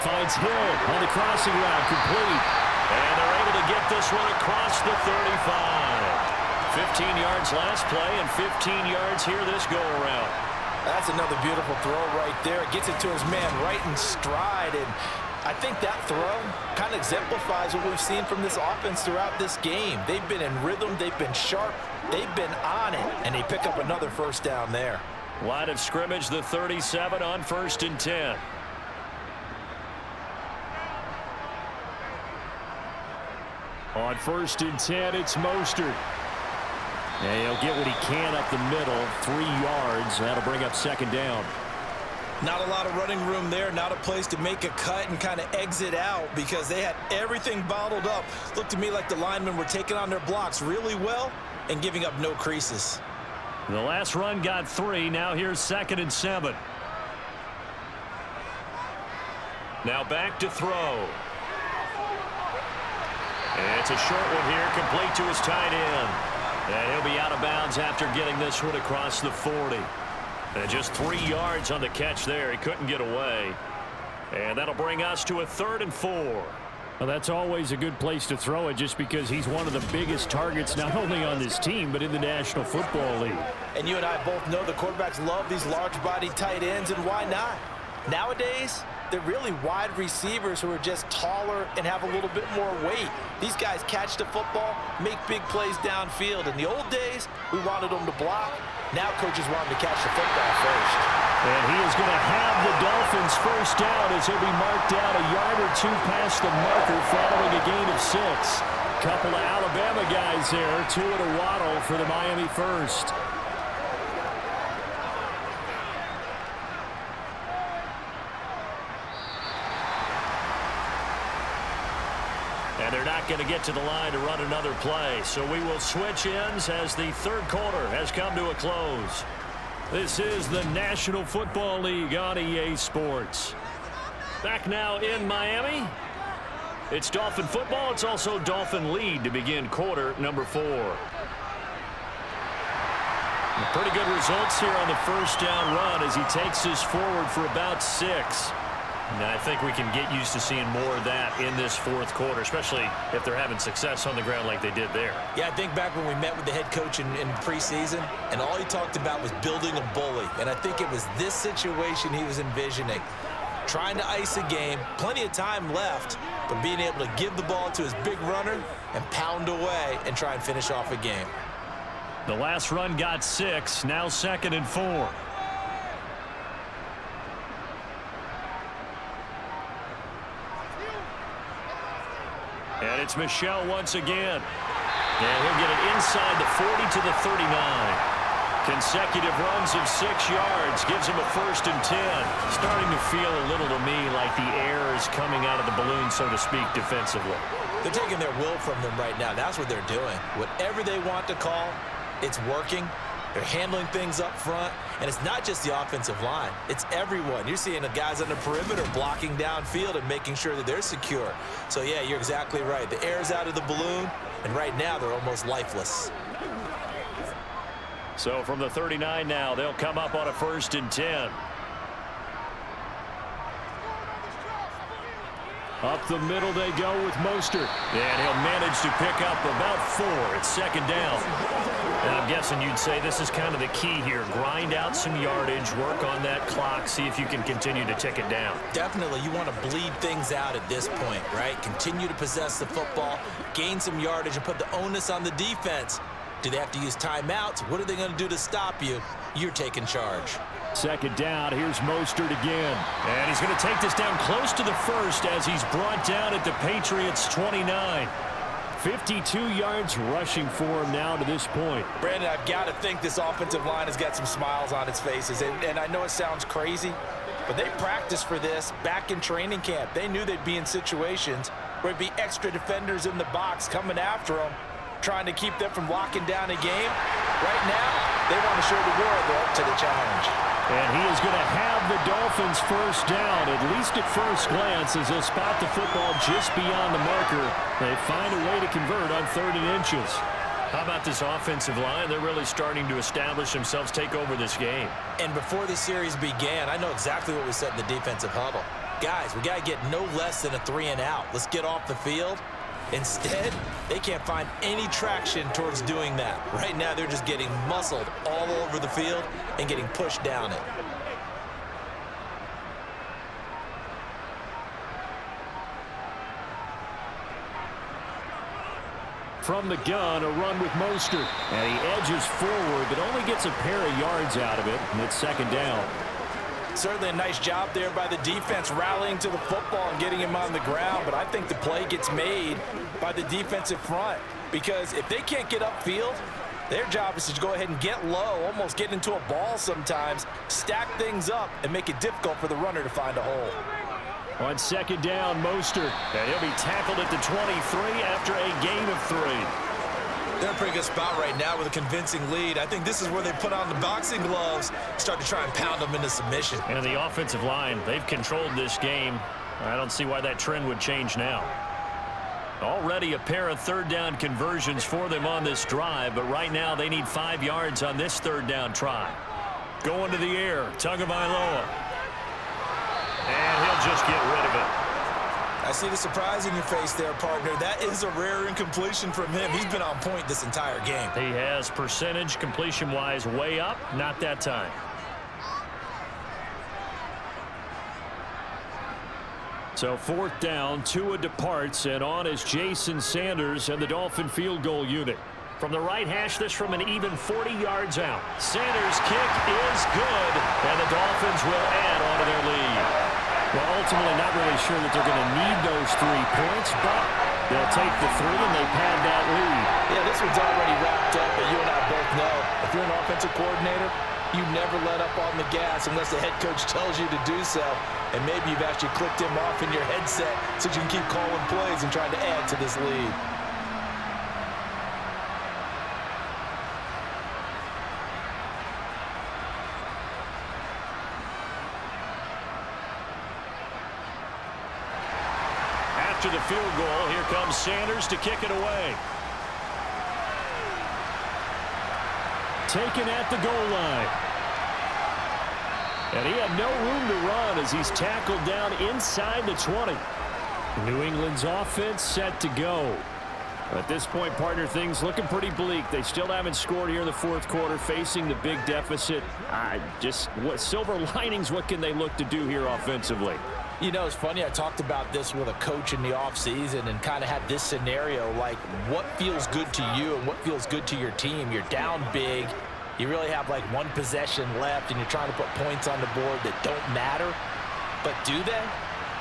Finds Hill on the crossing route, complete. And they're able to get this one across the 35. 15 yards last play and 15 yards here this go-around. That's another beautiful throw right there. Gets it to his man right in stride, and I think that throw kind of exemplifies what we've seen from this offense throughout this game. They've been in rhythm, they've been sharp, they've been on it, and they pick up another 1st down there. Line of scrimmage, the 37 on 1st and 10. On 1st and 10, it's Mostert. And he'll get what he can up the middle, 3 yards. That'll bring up 2nd down. Not a lot of running room there, not a place to make a cut and kind of exit out, because they had everything bottled up. Looked to me like the linemen were taking on their blocks really well and giving up no creases. The last run got 3. Now here's 2nd and 7. Now back to throw. And it's a short one here, complete to his tight end. And he'll be out of bounds after getting this one across the 40. And just 3 yards on the catch there. He couldn't get away. And that'll bring us to a 3rd and 4. Well, that's always a good place to throw it, just because he's one of the biggest targets not only on this team but in the National Football League. And you and I both know the quarterbacks love these large-body tight ends, and why not? Nowadays, they're really wide receivers who are just taller and have a little bit more weight. These guys catch the football, make big plays downfield. In the old days, we wanted them to block. Now coaches want him to catch the football first. And he is going to have the Dolphins 1st down as he'll be marked out a yard or 2 past the marker following a gain of 6. Couple of Alabama guys there, Tua to Waddle for the Miami 1st. And they're not going to get to the line to run another play. So we will switch ends as the 3rd quarter has come to a close. This is the National Football League on EA Sports. Back now in Miami. It's Dolphin football. It's also Dolphin lead to begin quarter number 4. Pretty good results here on the first down run as he takes this forward for about 6. Now, I think we can get used to seeing more of that in this fourth quarter, especially if they're having success on the ground like they did there. Yeah, I think back when we met with the head coach in preseason, and all he talked about was building a bully. And I think it was this situation he was envisioning. Trying to ice a game, plenty of time left, but being able to give the ball to his big runner and pound away and try and finish off a game. The last run got 6, now 2nd and 4. And it's Michel once again. And he'll get it inside the 40 to the 39. Consecutive runs of 6 yards gives him a 1st and 10. Starting to feel a little to me like the air is coming out of the balloon, so to speak, defensively. They're taking their will from them right now. That's what they're doing. Whatever they want to call, it's working. They're handling things up front. And it's not just the offensive line. It's everyone. You're seeing the guys on the perimeter blocking downfield and making sure that they're secure. So, yeah, you're exactly right. The air's out of the balloon, and right now they're almost lifeless. So from the 39 now, they'll come up on a 1st and 10. Up the middle they go with Mostert. And he'll manage to pick up about 4. It's 2nd down. And I'm guessing you'd say this is kind of the key here. Grind out some yardage, work on that clock, see if you can continue to tick it down. Definitely, you want to bleed things out at this point, right? Continue to possess the football, gain some yardage, and put the onus on the defense. Do they have to use timeouts? What are they going to do to stop you? You're taking charge. 2nd down. Here's Mostert again. And he's going to take this down close to the 1st as he's brought down at the Patriots' 29. 52 yards rushing for him now to this point. Brandon, I've got to think this offensive line has got some smiles on its faces. And I know it sounds crazy, but they practiced for this back in training camp. They knew they'd be in situations where it'd be extra defenders in the box coming after them, trying to keep them from locking down a game. Right now, they want to show the world they're up to the challenge. And he is going to have the Dolphins' 1st down, at least at first glance, as they'll spot the football just beyond the marker. They find a way to convert on 3rd and inches. How about this offensive line? They're really starting to establish themselves, take over this game. And before the series began, I know exactly what we said in the defensive huddle. Guys, we got to get no less than a 3-and-out. Let's get off the field. Instead, they can't find any traction towards doing that. Right now, they're just getting muscled all over the field and getting pushed down it. From the gun, a run with Mostert. And he edges forward, but only gets a pair of yards out of it, and it's 2nd down. Certainly a nice job there by the defense rallying to the football and getting him on the ground, but I think the play gets made by the defensive front because if they can't get upfield, their job is to go ahead and get low, almost get into a ball sometimes, stack things up, and make it difficult for the runner to find a hole. On 2nd down, Mostert, and he'll be tackled at the 23 after a gain of 3. They're in a pretty good spot right now with a convincing lead. I think this is where they put on the boxing gloves, start to try and pound them into submission. And the offensive line, they've controlled this game. I don't see why that trend would change now. Already a pair of 3rd down conversions for them on this drive, but right now they need 5 yards on this 3rd down try. Going to the air, Tagovailoa. And he'll just get rid of it. I see the surprise in your face there, partner. That is a rare incompletion from him. He's been on point this entire game. He has percentage completion-wise way up, not that time. So 4th down, Tua departs, and on is Jason Sanders and the Dolphin field goal unit. From the right hash, this from an even 40 yards out. Sanders' kick is good, and the Dolphins will add on to their lead. Well, ultimately, not really sure that they're going to need those 3 points, but they'll take the 3 and they pad that lead. Yeah, this one's already wrapped up, but you and I both know if you're an offensive coordinator, you never let up on the gas unless the head coach tells you to do so. And maybe you've actually clicked him off in your headset so you can keep calling plays and trying to add to this lead. After the field goal, here comes Sanders to kick it away. taken at the goal line. And he had no room to run as he's tackled down inside the 20. New England's offense set to go. At this point, partner, things looking pretty bleak. They still haven't scored here in the fourth quarter, facing the big deficit. What silver linings, what can they look to do here offensively? You know, it's funny, I talked about this with a coach in the offseason and kind of had this scenario, like what feels good to you and what feels good to your team. You're down big. You really have like one possession left, and you're trying to put points on the board that don't matter. But do they?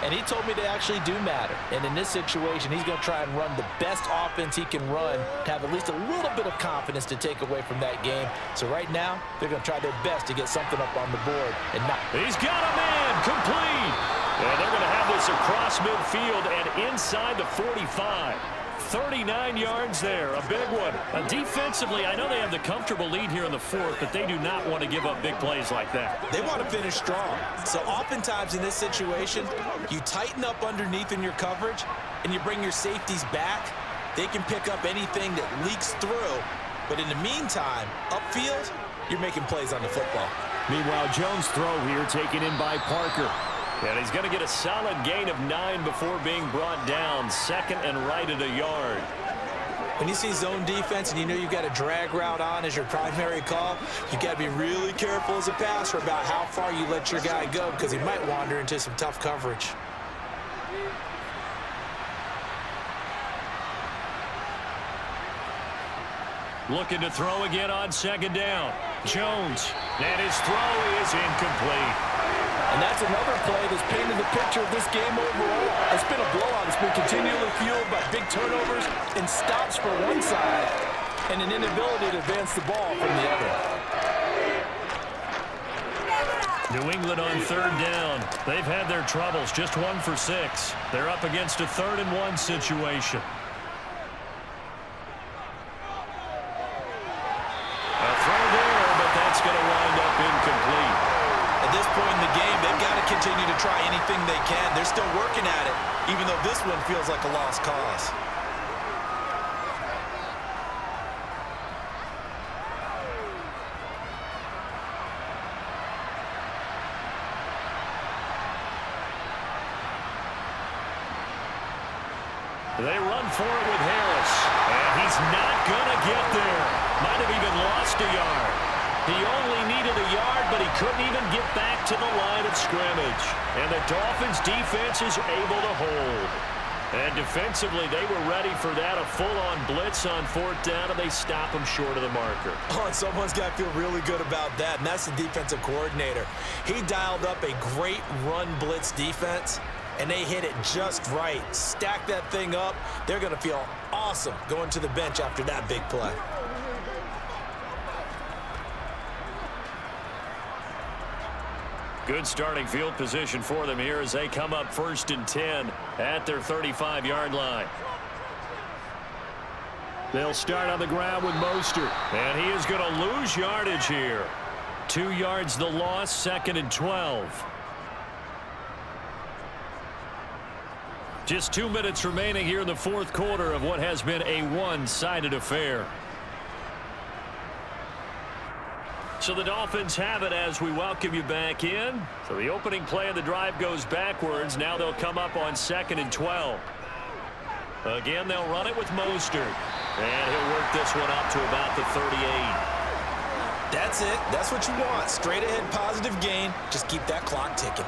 And he told me they actually do matter. And in this situation, he's going to try and run the best offense he can run to have at least a little bit of confidence to take away from that game. So right now, they're going to try their best to get something up on the board. And not. He's got a man complete. And they're going to have this across midfield and inside the 45. 39 yards there, a big one. Defensively, I know they have the comfortable lead here in the fourth, but they do not want to give up big plays like that. They want to finish strong. So oftentimes in this situation, you tighten up underneath in your coverage, and you bring your safeties back. They can pick up anything that leaks through. But in the meantime, upfield, you're making plays on the football. Meanwhile, Jones' throw here taken in by Parker. And he's going to get a solid gain of 9 before being brought down. Second and right at a yard. When you see zone defense and you know you've got a drag route on as your primary call, you got to be really careful as a passer about how far you let your guy go, because he might wander into some tough coverage. Looking to throw again on second down. Jones, and his throw is incomplete. And that's another play that's painted the picture of this game overall. It's been a blowout. It's been continually fueled by big turnovers and stops for one side and an inability to advance the ball from the other. New England on third down. They've had their troubles, just 1 for 6. They're up against a 3rd and 1 situation. A throw there, but that's going to wind up incomplete. At this point in the game, they've got to continue to try anything they can. They're still working at it, even though this one feels like a lost cause. They run for it with Harris, and he's not going to get there. Might have even lost a yard. He only needed a yard, but he couldn't even get back to the line of scrimmage. And the Dolphins' defense is able to hold. And defensively, they were ready for that, a full-on blitz on 4th down, and they stop him short of the marker. Oh, and someone's got to feel really good about that, and that's the defensive coordinator. He dialed up a great run blitz defense, and they hit it just right. Stack that thing up. They're going to feel awesome going to the bench after that big play. Good starting field position for them here as they come up 1st and 10 at their 35-yard line. They'll start on the ground with Mostert, and he is going to lose yardage here. 2 yards the loss, 2nd and 12. Just 2 minutes remaining here in the fourth quarter of what has been a one-sided affair. So the Dolphins have it as we welcome you back in. So the opening play of the drive goes backwards. Now they'll come up on 2nd and 12. Again, they'll run it with Mostert. And he'll work this one up to about the 38. That's it. That's what you want. Straight ahead positive gain. Just keep that clock ticking.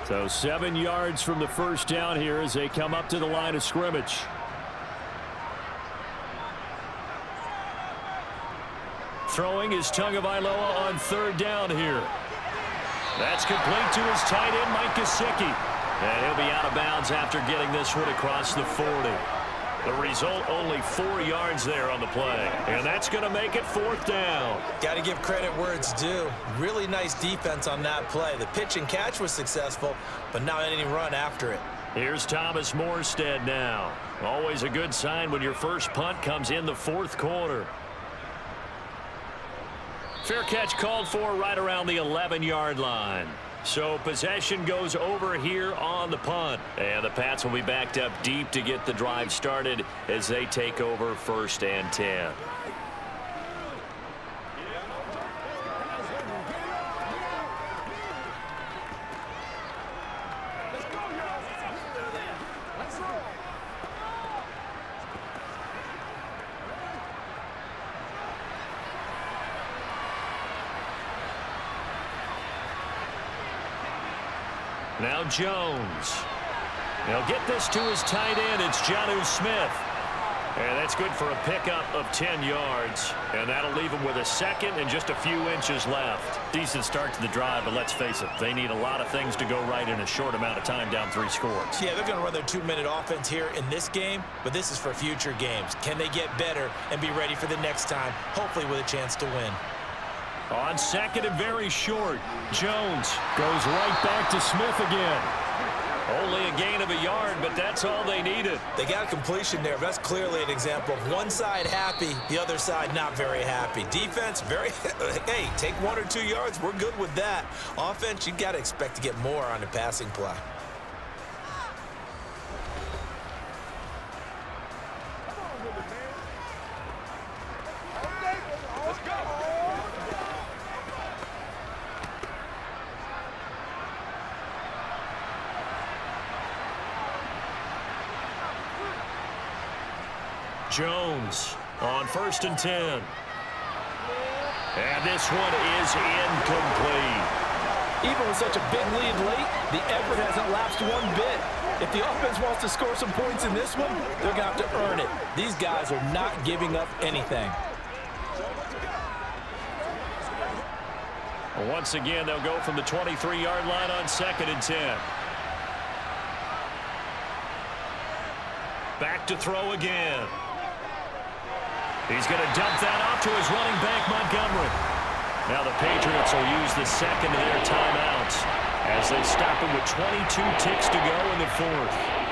So 7 yards from the first down here as they come up to the line of scrimmage. Throwing is Tagovailoa on 3rd down here. That's complete to his tight end, Mike Gesicki. And he'll be out of bounds after getting this one across the 40. The result, only 4 yards there on the play. And that's going to make it 4th down. Got to give credit where it's due. Really nice defense on that play. The pitch and catch was successful, but not any run after it. Here's Thomas Morstead now. Always a good sign when your first punt comes in the 4th quarter. Fair catch called for right around the 11-yard line. So possession goes over here on the punt. And the Pats will be backed up deep to get the drive started as they take over 1st and 10. Now Jones. He'll get this to his tight end. It's Jonnu Smith. And that's good for a pickup of 10 yards. And that'll leave him with a second and just a few inches left. Decent start to the drive, but let's face it, they need a lot of things to go right in a short amount of time, down 3 scores. Yeah, they're going to run their 2-minute offense here in this game, but this is for future games. Can they get better and be ready for the next time, hopefully with a chance to win? On 2nd and very short, Jones goes right back to Smith again. Only a gain of a yard, but that's all they needed. They got a completion there, but that's clearly an example of one side happy, the other side not very happy. Defense, very, hey, take 1 or 2 yards, we're good with that. Offense, you got to expect to get more on the passing play. Jones on 1st and 10. And this one is incomplete. Even with such a big lead late, the effort hasn't lapsed one bit. If the offense wants to score some points in this one, they're going to have to earn it. These guys are not giving up anything. Once again, they'll go from the 23-yard line on 2nd and 10. Back to throw again. He's going to dump that off to his running back, Montgomery. Now the Patriots will use the second of their timeouts as they stop him with 22 ticks to go in the 4th.